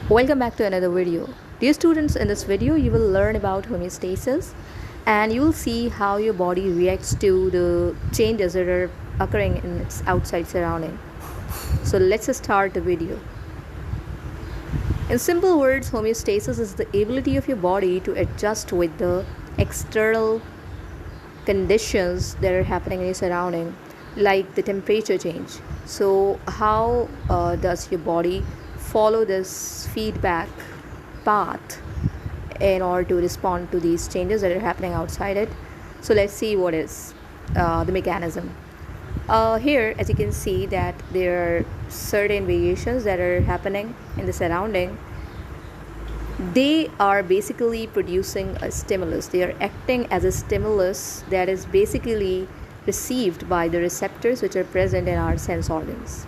Welcome back to another video. Dear students, in this video you will learn about homeostasis and you will see how your body reacts to the changes that are occurring in its outside surrounding. So let's start the video. In simple words, homeostasis is the ability of your body to adjust with the external conditions that are happening in your surrounding, like the temperature change. So how does your body follow this feedback path in order to respond to these changes that are happening outside it? So let's see what is the mechanism. Here, as you can see, that there are certain variations that are happening in the surrounding. They are basically producing a stimulus. They are acting as a stimulus that is basically received by the receptors which are present in our sense organs.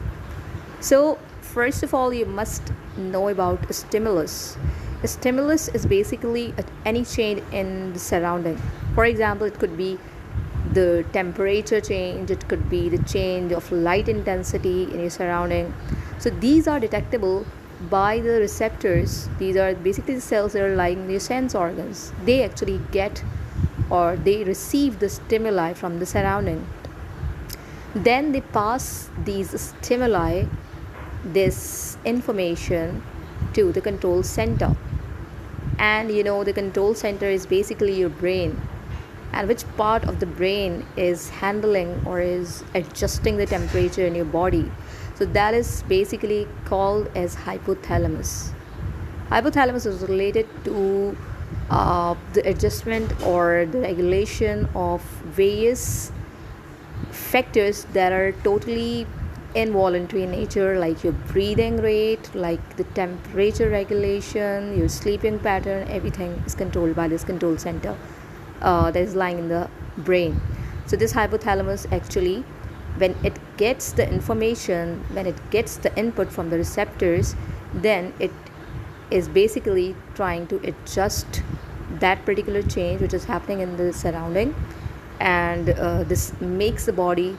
So first of all, you must know about a stimulus. A stimulus is basically any change in the surrounding. For example, it could be the temperature change, it could be the change of light intensity in your surrounding. So these are detectable by the receptors. These are basically the cells that are lying in your sense organs. They actually get or they receive the stimuli from the surrounding. Then they pass these stimuli, this information, to the control center. And the control center is basically your brain, and which part of the brain is handling or is adjusting the temperature in your body. So that is basically called as hypothalamus. Hypothalamus is related to the adjustment or the regulation of various factors that are totally involuntary in nature, like your breathing rate, like the temperature regulation, your sleeping pattern. Everything is controlled by this control center that is lying in the brain. So this hypothalamus actually, when it gets the information, when it gets the input from the receptors, then it is basically trying to adjust that particular change which is happening in the surrounding, and this makes the body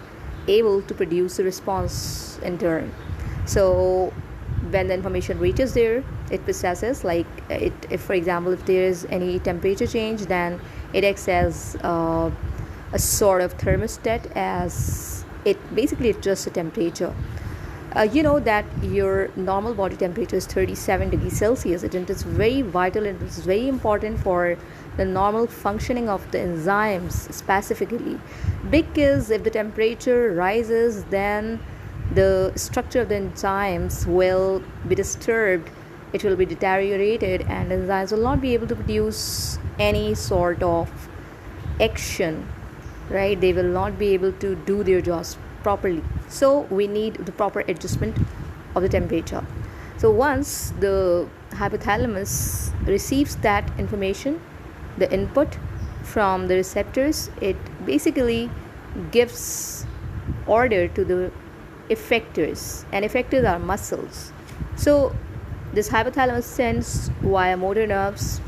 able to produce a response in turn. So when the information reaches there, it processes, like it, if for example if there is any temperature change, then it acts as a sort of thermostat, as it basically adjusts the temperature. You know that your normal body temperature is 37 degrees Celsius. It is very vital and it's very important for the normal functioning of the enzymes specifically, because if the temperature rises, then the structure of the enzymes will be disturbed, it will be deteriorated, and enzymes will not be able to produce any sort of action, right? They will not be able to do their jobs properly. So we need the proper adjustment of the temperature. So once the hypothalamus receives that information, the input from the receptors, it basically gives order to the effectors, and effectors are muscles. So this hypothalamus sends via motor nerves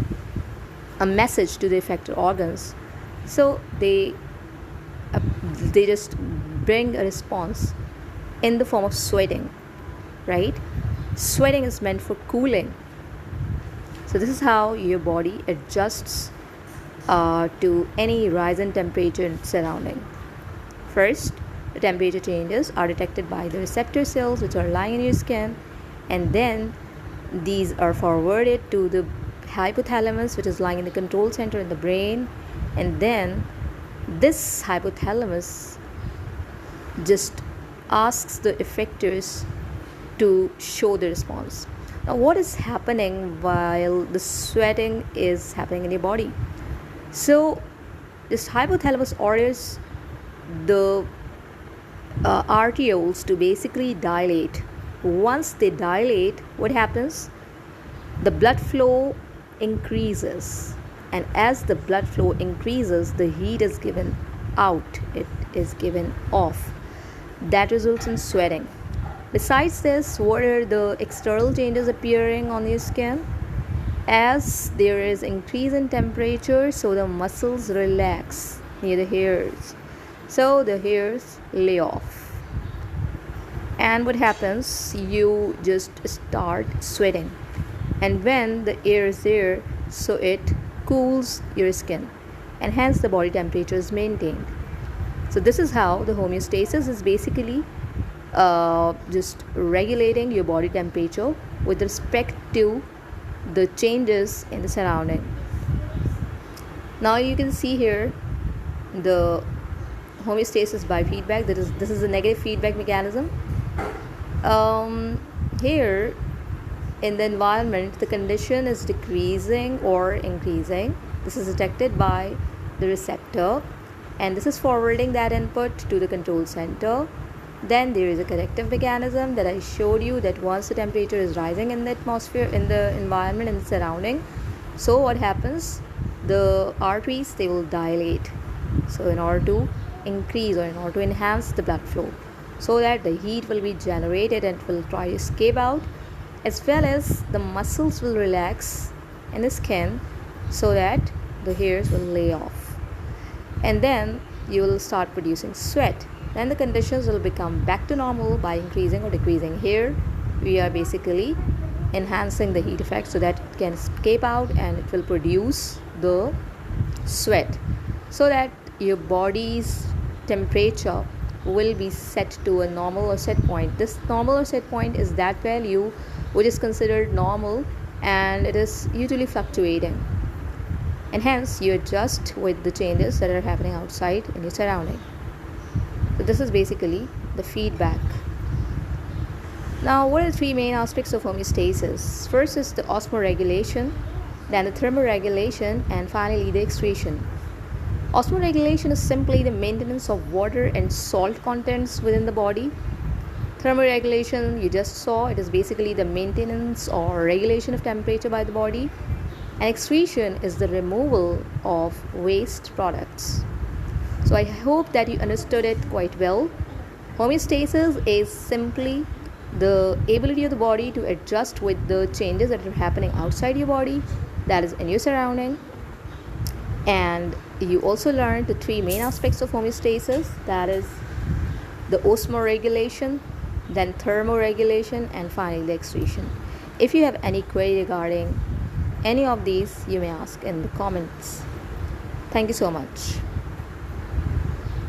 a message to the effector organs. So they just bring a response in the form of sweating, right? Sweating is meant for cooling. So this is how your body adjusts to any rise in temperature in surrounding. First, the temperature changes are detected by the receptor cells which are lying in your skin, and then these are forwarded to the hypothalamus which is lying in the control center in the brain, and then this hypothalamus just asks the effectors to show the response. Now what is happening while the sweating is happening in your body? So this hypothalamus orders the arterioles to basically dilate. Once they dilate, what happens? The blood flow increases, and as the blood flow increases, the heat is given out, it is given off. That results in sweating. Besides this, what are the external changes appearing on your skin? As there is increase in temperature, so the muscles relax near the hairs, so the hairs lay off, and what happens, you just start sweating. and when the air is there, so it cools your skin, and hence the body temperature is maintained. So this is how the homeostasis is basically just regulating your body temperature with respect to the changes in the surrounding. Now you can see here the homeostasis by feedback. This is a negative feedback mechanism. Here in the environment, the condition is decreasing or increasing. This is detected by the receptor, and this is forwarding that input to the control center. Then there is a corrective mechanism that I showed you, that once the temperature is rising in the atmosphere, in the environment, in the surrounding, so what happens, the arteries, they will dilate, so in order to increase or in order to enhance the blood flow, so that the heat will be generated and it will try to escape out, as well as the muscles will relax in the skin so that the hairs will lay off, and then you will start producing sweat. Then the conditions will become back to normal by increasing or decreasing. Here we are basically enhancing the heat effect so that it can escape out and it will produce the sweat, so that your body's temperature will be set to a normal or set point. This normal or set point is that value which is considered normal, and it is usually fluctuating, and hence you adjust with the changes that are happening outside in your surrounding. So this is basically the feedback. Now, what are the three main aspects of homeostasis? First is the osmoregulation, then the thermoregulation, and finally the excretion. Osmoregulation is simply the maintenance of water and salt contents within the body. Thermoregulation, you just saw, it is basically the maintenance or regulation of temperature by the body. And excretion is the removal of waste products. So I hope that you understood it quite well. Homeostasis is simply the ability of the body to adjust with the changes that are happening outside your body, that is in your surrounding. And you also learned the three main aspects of homeostasis, that is the osmoregulation, then thermoregulation, and finally the excretion. If you have any query regarding any of these, you may ask in the comments. Thank you so much.